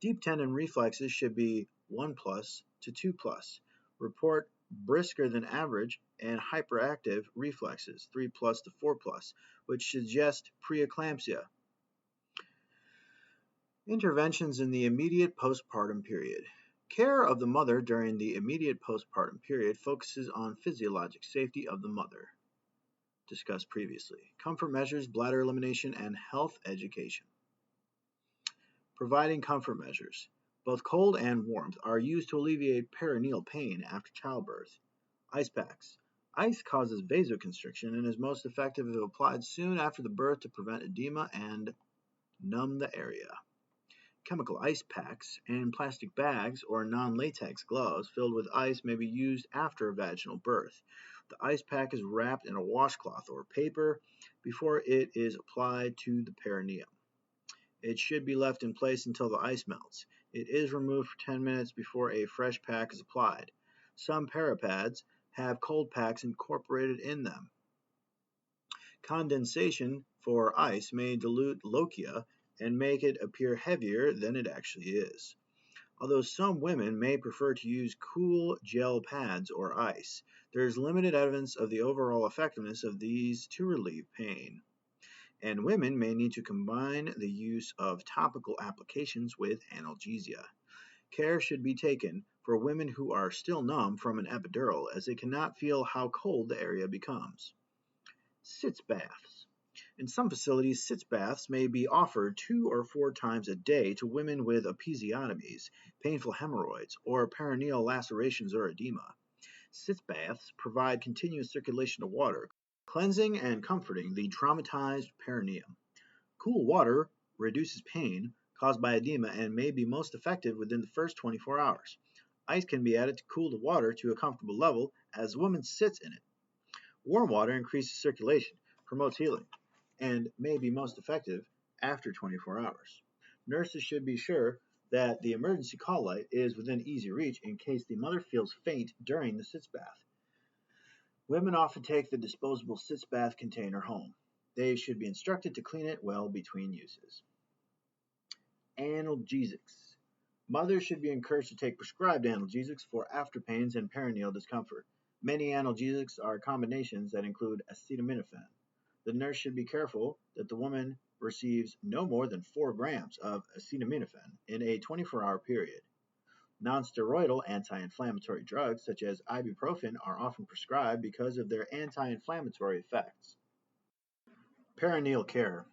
Speaker 1: Deep tendon reflexes should be 1 plus to 2 plus. Report brisker than average and hyperactive reflexes, 3 plus to 4 plus, which suggest preeclampsia. Interventions in the immediate postpartum period. Care of the mother during the immediate postpartum period focuses on physiologic safety of the mother, discussed previously, comfort measures, bladder elimination, and health education. Providing comfort measures. Both cold and warmth are used to alleviate perineal pain after childbirth. Ice packs. Ice causes vasoconstriction and is most effective if applied soon after the birth to prevent edema and numb the area. Chemical ice packs and plastic bags or non-latex gloves filled with ice may be used after a vaginal birth. The ice pack is wrapped in a washcloth or paper before it is applied to the perineum. It should be left in place until the ice melts. It is removed for 10 minutes before a fresh pack is applied. Some parapads have cold packs incorporated in them. Condensation for ice may dilute lochia and make it appear heavier than it actually is. Although some women may prefer to use cool gel pads or ice, there is limited evidence of the overall effectiveness of these to relieve pain. And women may need to combine the use of topical applications with analgesia. Care should be taken for women who are still numb from an epidural, as they cannot feel how cold the area becomes. Sitz baths. In some facilities, sitz baths may be offered 2 or 4 times a day to women with episiotomies, painful hemorrhoids, or perineal lacerations or edema. Sitz baths provide continuous circulation of water, cleansing and comforting the traumatized perineum. Cool water reduces pain caused by edema and may be most effective within the first 24 hours. Ice can be added to cool the water to a comfortable level as the woman sits in it. Warm water increases circulation, promotes healing, and may be most effective after 24 hours. Nurses should be sure that the emergency call light is within easy reach in case the mother feels faint during the sitz bath. Women often take the disposable sitz bath container home. They should be instructed to clean it well between uses. Analgesics. Mothers should be encouraged to take prescribed analgesics for after pains and perineal discomfort. Many analgesics are combinations that include acetaminophen. The nurse should be careful that the woman receives no more than 4 grams of acetaminophen in a 24-hour period. Nonsteroidal anti-inflammatory drugs such as ibuprofen are often prescribed because of their anti-inflammatory effects. Perineal care.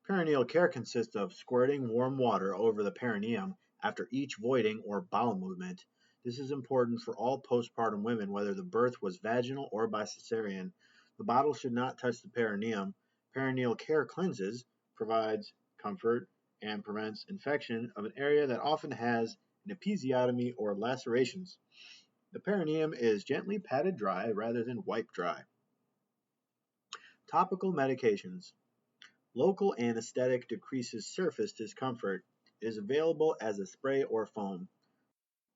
Speaker 1: Perineal care consists of squirting warm water over the perineum after each voiding or bowel movement. This is important for all postpartum women, whether the birth was vaginal or by cesarean. The bottle should not touch the perineum. Perineal care cleanses, provides comfort, and prevents infection of an area that often has an episiotomy or lacerations. The perineum is gently patted dry rather than wiped dry. Topical medications. Local anesthetic decreases surface discomfort, is available as a spray or foam.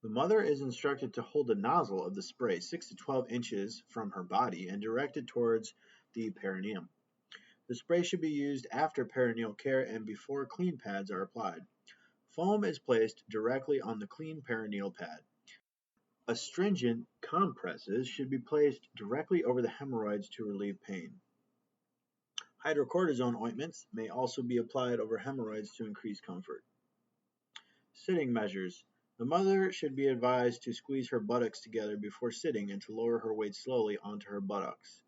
Speaker 1: The mother is instructed to hold the nozzle of the spray 6 to 12 inches from her body and direct it towards the perineum. The spray should be used after perineal care and before clean pads are applied. Foam is placed directly on the clean perineal pad. Astringent compresses should be placed directly over the hemorrhoids to relieve pain. Hydrocortisone ointments may also be applied over hemorrhoids to increase comfort. Sitting measures. The mother should be advised to squeeze her buttocks together before sitting and to lower her weight slowly onto her buttocks.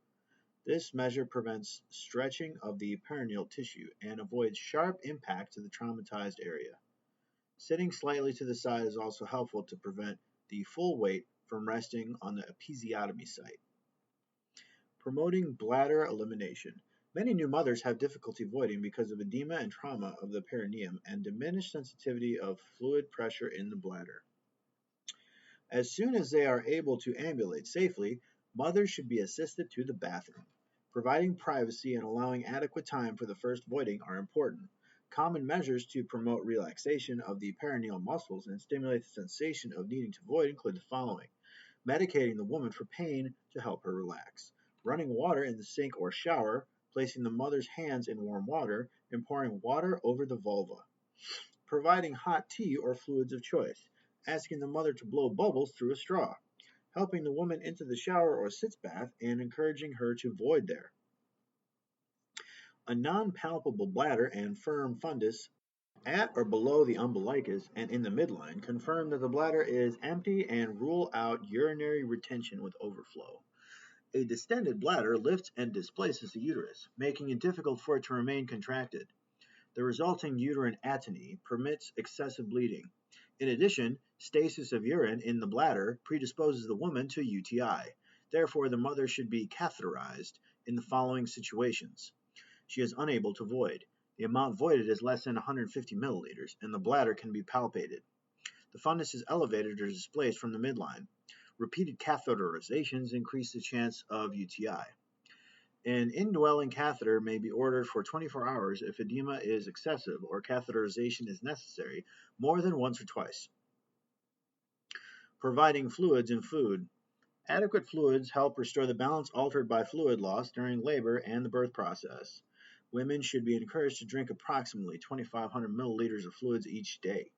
Speaker 1: This measure prevents stretching of the perineal tissue and avoids sharp impact to the traumatized area. Sitting slightly to the side is also helpful to prevent the full weight from resting on the episiotomy site. Promoting bladder elimination. Many new mothers have difficulty voiding because of edema and trauma of the perineum and diminished sensitivity of fluid pressure in the bladder. As soon as they are able to ambulate safely, mothers should be assisted to the bathroom. Providing privacy and allowing adequate time for the first voiding are important. Common measures to promote relaxation of the perineal muscles and stimulate the sensation of needing to void include the following: medicating the woman for pain to help her relax, running water in the sink or shower, placing the mother's hands in warm water, and pouring water over the vulva. Providing hot tea or fluids of choice, asking the mother to blow bubbles through a straw, helping the woman into the shower or sitz bath, and encouraging her to void there. A non-palpable bladder and firm fundus at or below the umbilicus and in the midline confirm that the bladder is empty and rule out urinary retention with overflow. A distended bladder lifts and displaces the uterus, making it difficult for it to remain contracted. The resulting uterine atony permits excessive bleeding. In addition, stasis of urine in the bladder predisposes the woman to UTI. Therefore, the mother should be catheterized in the following situations. She is unable to void. The amount voided is less than 150 milliliters, and the bladder can be palpated. The fundus is elevated or displaced from the midline. Repeated catheterizations increase the chance of UTI. An indwelling catheter may be ordered for 24 hours if edema is excessive or catheterization is necessary more than once or twice. Providing fluids and food. Adequate fluids help restore the balance altered by fluid loss during labor and the birth process. Women should be encouraged to drink approximately 2,500 milliliters of fluids each day.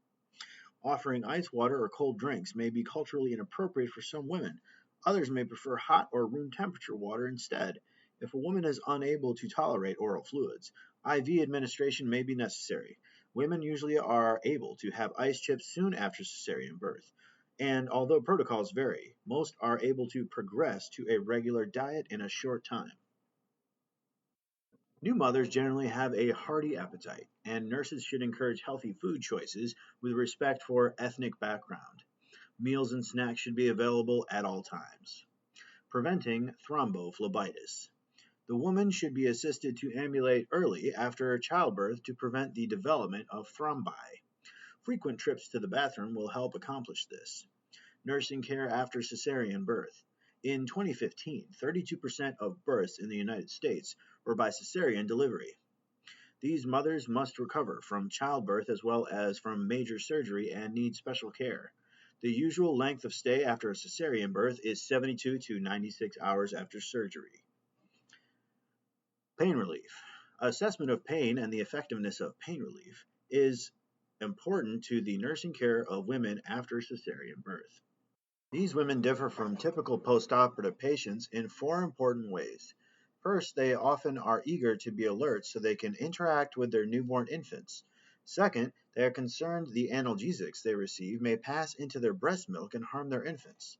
Speaker 1: Offering ice water or cold drinks may be culturally inappropriate for some women. Others may prefer hot or room temperature water instead. If a woman is unable to tolerate oral fluids, IV administration may be necessary. Women usually are able to have ice chips soon after cesarean birth. And although protocols vary, most are able to progress to a regular diet in a short time. New mothers generally have a hearty appetite, and nurses should encourage healthy food choices with respect for ethnic background. Meals and snacks should be available at all times. Preventing thrombophlebitis. The woman should be assisted to ambulate early after childbirth to prevent the development of thrombi. Frequent trips to the bathroom will help accomplish this. Nursing care after cesarean birth. In 2015, 32% of births in the United States were by cesarean delivery. These mothers must recover from childbirth as well as from major surgery and need special care. The usual length of stay after a cesarean birth is 72 to 96 hours after surgery. Pain relief. Assessment of pain and the effectiveness of pain relief is important to the nursing care of women after cesarean birth. These women differ from typical postoperative patients in four important ways. First, they often are eager to be alert so they can interact with their newborn infants. Second, they are concerned the analgesics they receive may pass into their breast milk and harm their infants.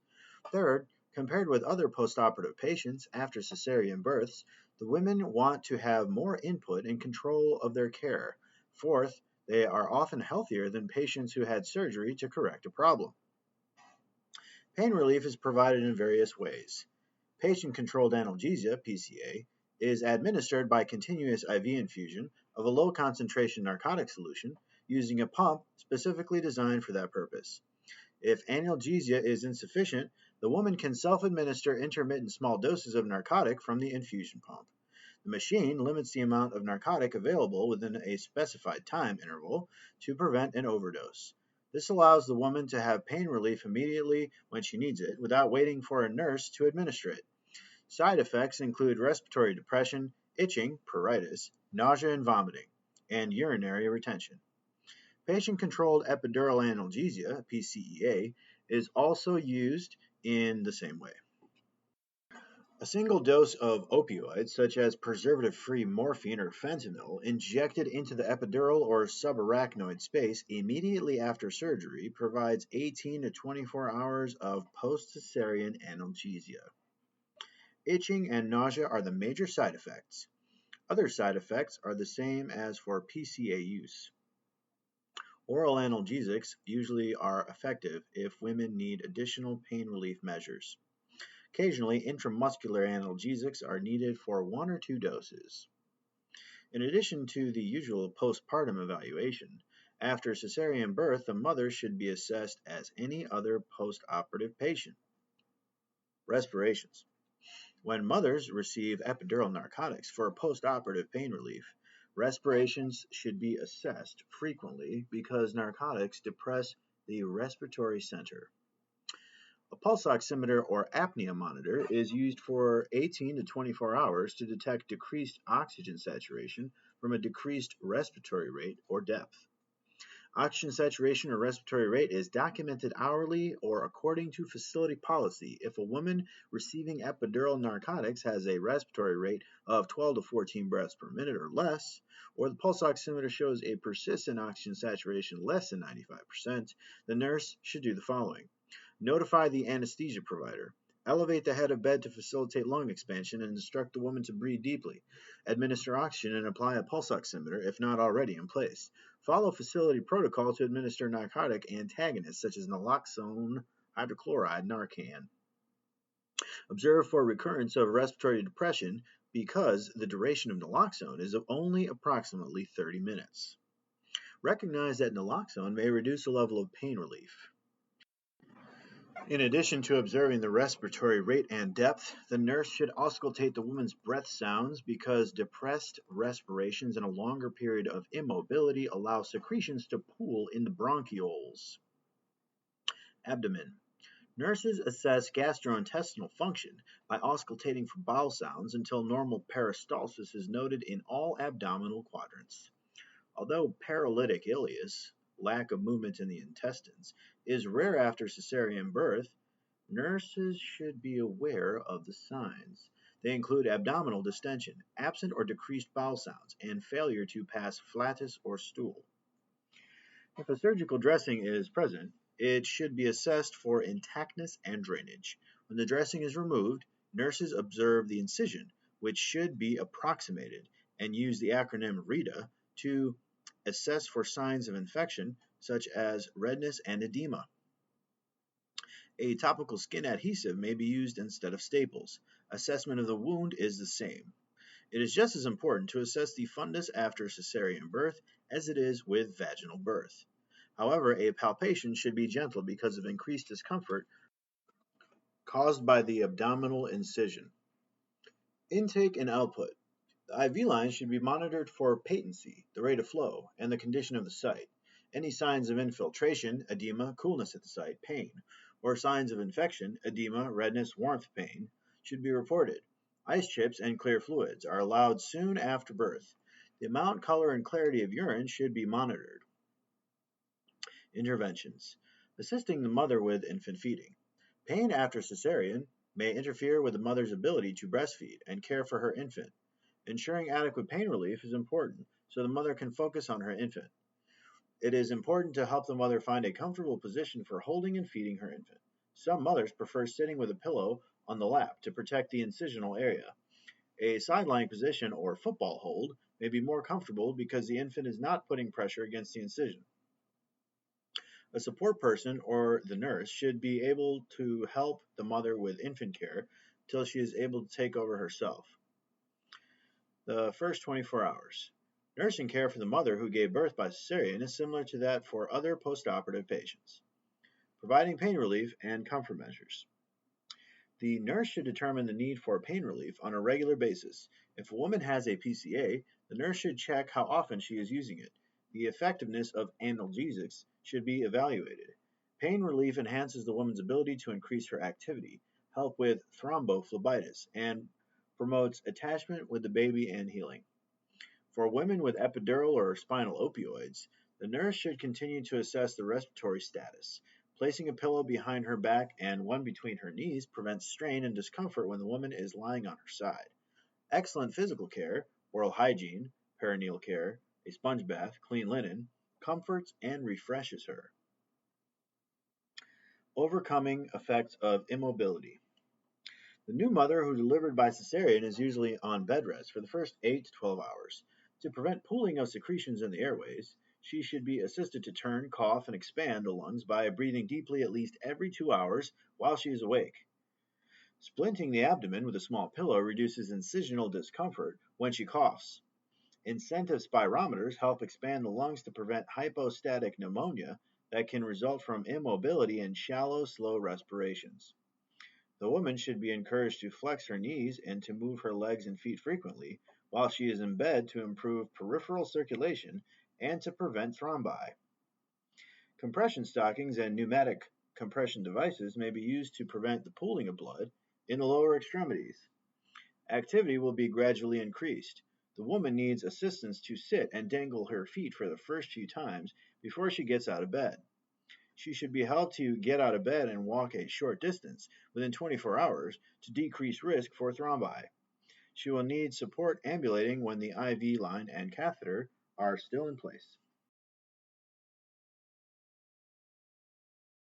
Speaker 1: Third, compared with other postoperative patients after cesarean births, the women want to have more input and control of their care. Fourth, they are often healthier than patients who had surgery to correct a problem. Pain relief is provided in various ways. Patient-controlled analgesia, PCA, is administered by continuous IV infusion of a low-concentration narcotic solution using a pump specifically designed for that purpose. If analgesia is insufficient, the woman can self-administer intermittent small doses of narcotic from the infusion pump. The machine limits the amount of narcotic available within a specified time interval to prevent an overdose. This allows the woman to have pain relief immediately when she needs it without waiting for a nurse to administer it. Side effects include respiratory depression, itching, pruritus, nausea and vomiting, and urinary retention. Patient-controlled epidural analgesia, PCEA, is also used in the same way. A single dose of opioids, such as preservative-free morphine or fentanyl, injected into the epidural or subarachnoid space immediately after surgery provides 18 to 24 hours of post-cesarean analgesia. Itching and nausea are the major side effects. Other side effects are the same as for PCA use. Oral analgesics usually are effective if women need additional pain relief measures. Occasionally, intramuscular analgesics are needed for 1 or 2 doses. In addition to the usual postpartum evaluation, after cesarean birth, the mother should be assessed as any other postoperative patient. Respirations. When mothers receive epidural narcotics for postoperative pain relief, respirations should be assessed frequently because narcotics depress the respiratory center. A pulse oximeter or apnea monitor is used for 18 to 24 hours to detect decreased oxygen saturation from a decreased respiratory rate or depth. Oxygen saturation or respiratory rate is documented hourly or according to facility policy if a woman receiving epidural narcotics has a respiratory rate of 12 to 14 breaths per minute or less, or the pulse oximeter shows a persistent oxygen saturation less than 95%, the nurse should do the following. Notify the anesthesia provider. Elevate the head of bed to facilitate lung expansion and instruct the woman to breathe deeply. Administer oxygen and apply a pulse oximeter if not already in place. Follow facility protocol to administer narcotic antagonists such as naloxone, hydrochloride, Narcan. Observe for recurrence of respiratory depression because the duration of naloxone is of only approximately 30 minutes. Recognize that naloxone may reduce the level of pain relief. In addition to observing the respiratory rate and depth, the nurse should auscultate the woman's breath sounds because depressed respirations and a longer period of immobility allow secretions to pool in the bronchioles. Abdomen. Nurses assess gastrointestinal function by auscultating for bowel sounds until normal peristalsis is noted in all abdominal quadrants. Although paralytic ileus, lack of movement in the intestines, is rare after cesarean birth, nurses should be aware of the signs. They include abdominal distension, absent or decreased bowel sounds, and failure to pass flatus or stool. If a surgical dressing is present, it should be assessed for intactness and drainage. When the dressing is removed, nurses observe the incision, which should be approximated, and use the acronym RETA to assess for signs of infection such as redness and edema. A topical skin adhesive may be used instead of staples. Assessment of the wound is the same. It is just as important to assess the fundus after cesarean birth as it is with vaginal birth. However, a palpation should be gentle because of increased discomfort caused by the abdominal incision. Intake and output. The IV line should be monitored for patency, the rate of flow, and the condition of the site. Any signs of infiltration, edema, coolness at the site, pain, or signs of infection, edema, redness, warmth, pain, should be reported. Ice chips and clear fluids are allowed soon after birth. The amount, color, and clarity of urine should be monitored. Interventions. Assisting the mother with infant feeding. Pain after cesarean may interfere with the mother's ability to breastfeed and care for her infant. Ensuring adequate pain relief is important so the mother can focus on her infant. It is important to help the mother find a comfortable position for holding and feeding her infant. Some mothers prefer sitting with a pillow on the lap to protect the incisional area. A side-lying position or football hold may be more comfortable because the infant is not putting pressure against the incision. A support person or the nurse should be able to help the mother with infant care till she is able to take over herself. The first 24 hours. Nursing care for the mother who gave birth by cesarean is similar to that for other postoperative patients. Providing pain relief and comfort measures. The nurse should determine the need for pain relief on a regular basis. If a woman has a PCA, the nurse should check how often she is using it. The effectiveness of analgesics should be evaluated. Pain relief enhances the woman's ability to increase her activity, help with thrombophlebitis, and promotes attachment with the baby and healing. For women with epidural or spinal opioids, the nurse should continue to assess the respiratory status. Placing a pillow behind her back and one between her knees prevents strain and discomfort when the woman is lying on her side. Excellent physical care, oral hygiene, perineal care, a sponge bath, clean linen, comforts and refreshes her. Overcoming effects of immobility. The new mother who delivered by cesarean is usually on bed rest for the first 8 to 12 hours. To prevent pooling of secretions in the airways, she should be assisted to turn, cough, and expand the lungs by breathing deeply at least every 2 hours while she is awake. Splinting the abdomen with a small pillow reduces incisional discomfort when she coughs. Incentive spirometers help expand the lungs to prevent hypostatic pneumonia that can result from immobility and shallow, slow respirations. The woman should be encouraged to flex her knees and to move her legs and feet frequently while she is in bed to improve peripheral circulation and to prevent thrombi. Compression stockings and pneumatic compression devices may be used to prevent the pooling of blood in the lower extremities. Activity will be gradually increased. The woman needs assistance to sit and dangle her feet for the first few times before she gets out of bed. She should be helped to get out of bed and walk a short distance within 24 hours to decrease risk for thrombi. She will need support ambulating when the IV line and catheter are still in place.